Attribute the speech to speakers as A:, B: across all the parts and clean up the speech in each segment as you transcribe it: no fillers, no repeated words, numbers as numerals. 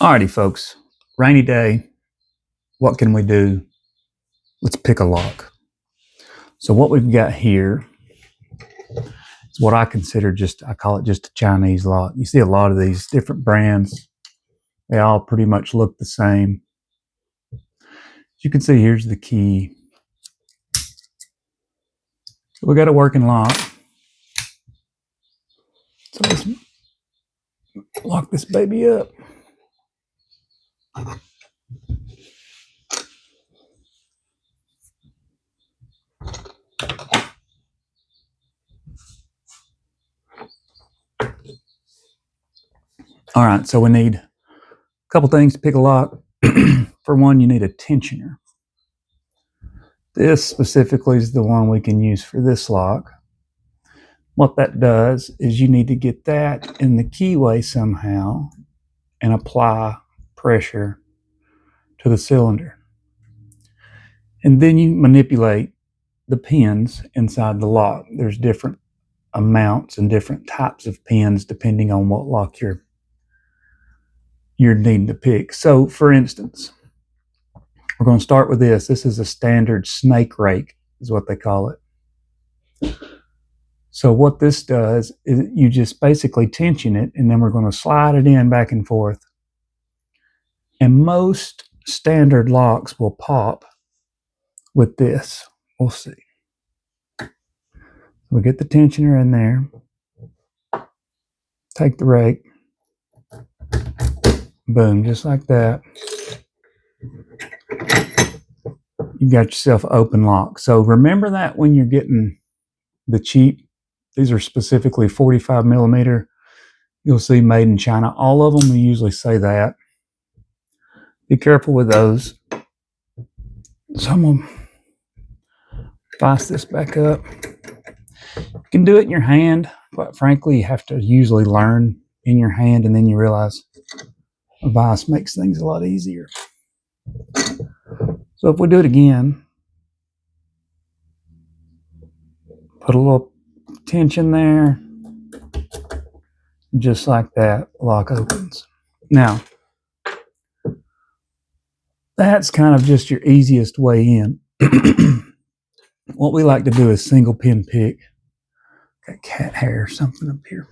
A: Alrighty, folks. Rainy day. What can we do? Let's pick a lock. So what we've got here is what I consider I call it just a Chinese lock. You see a lot of these different brands. They all pretty much look the same. As you can see, here's the key. So we got a working lock. So let's lock this baby up. All right, so we need a couple things to pick a lock. For one, you need a tensioner. This specifically is the one we can use for this lock. What that does is you need to get that in the keyway somehow and apply pressure to the cylinder. And then you manipulate the pins inside the lock. There's different amounts and different types of pins depending on what lock you're needing to pick. So for instance, we're going to start with this. This is a standard snake rake is what they call it. So what this does is you just basically tension it, and then we're going to slide it in back and forth. And most standard locks will pop with this. We'll see. We get the tensioner in there. Take the rake. Boom, just like that. You got yourself an open lock. So remember that when you're getting the cheap, these are specifically 45 millimeter. You'll see made in China. All of them, we usually say that. Be careful with those. So I'm going to vise this back up. You can do it in your hand. Quite frankly, you have to usually learn in your hand, and then you realize a vise makes things a lot easier. So if we do it again, put a little tension there, just like that, lock opens. Now, that's kind of just your easiest way in. What we like to do is single pin pick. Got cat hair or something up here.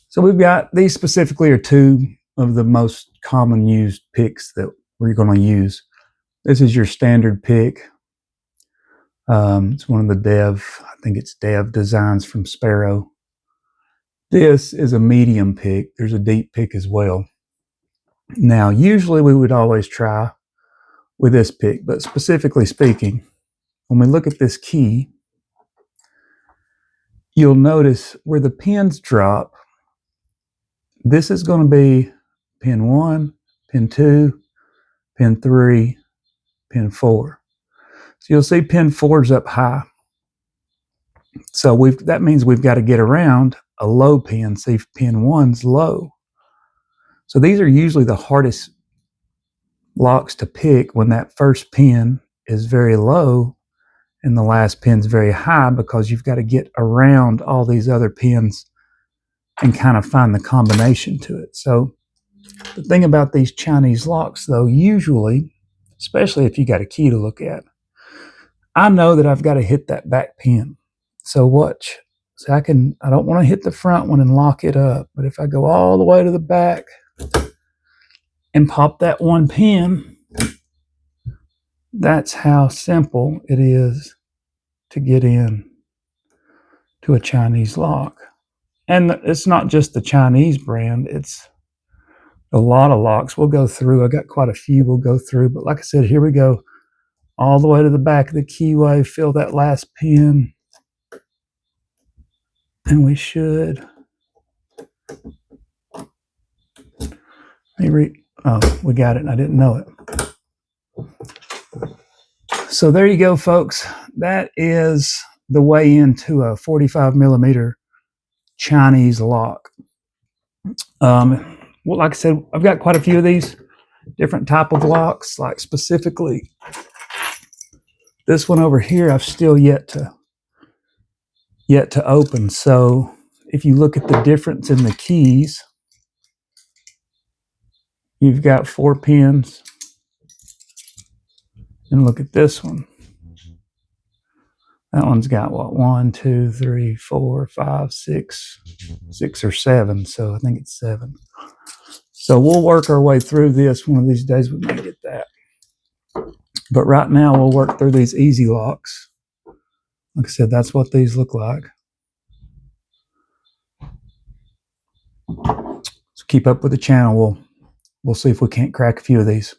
A: So we've got, these specifically are two of the most common used picks that we're going to use. This is your standard pick. It's one of the Dev, I think it's Dev designs from Sparrow. This is a medium pick. There's a deep pick as well. Now, usually we would always try with this pick, but specifically speaking, when we look at this key, you'll notice where the pins drop, this is going to be pin 1, pin 2, pin 3, pin 4. So you'll see pin 4 is up high. So that means we've got to get around a low pin. See, pin 1's low. So these are usually the hardest locks to pick when that first pin is very low and the last pin's very high, because you've got to get around all these other pins and kind of find the combination to it. So the thing about these Chinese locks, though, usually, especially if you got a key to look at, I know that I've got to hit that back pin. So watch. So I don't want to hit the front one and lock it up, but if I go all the way to the back and pop that one pin, that's how simple it is to get in to a Chinese lock. And it's not just the Chinese brand, it's a lot of locks we'll go through. I got quite a few we'll go through, but like I said, here we go. All the way to the back of the keyway, fill that last pin. And we should. Oh, we got it, and I didn't know it. So there you go, folks. That is the way into a 45 millimeter Chinese lock. Well, like I said, I've got quite a few of these different type of locks. Like specifically, this one over here, I've still yet to open. So if you look at the difference in the keys, you've got 4 pins. And look at this one. That one's got what? 1, 2, 3, 4, 5, 6, 6 or 7. So I think it's 7. So we'll work our way through this. One of these days we may get that. But right now we'll work through these easy locks. Like I said, that's what these look like. So keep up with the channel. We'll see if we can't crack a few of these.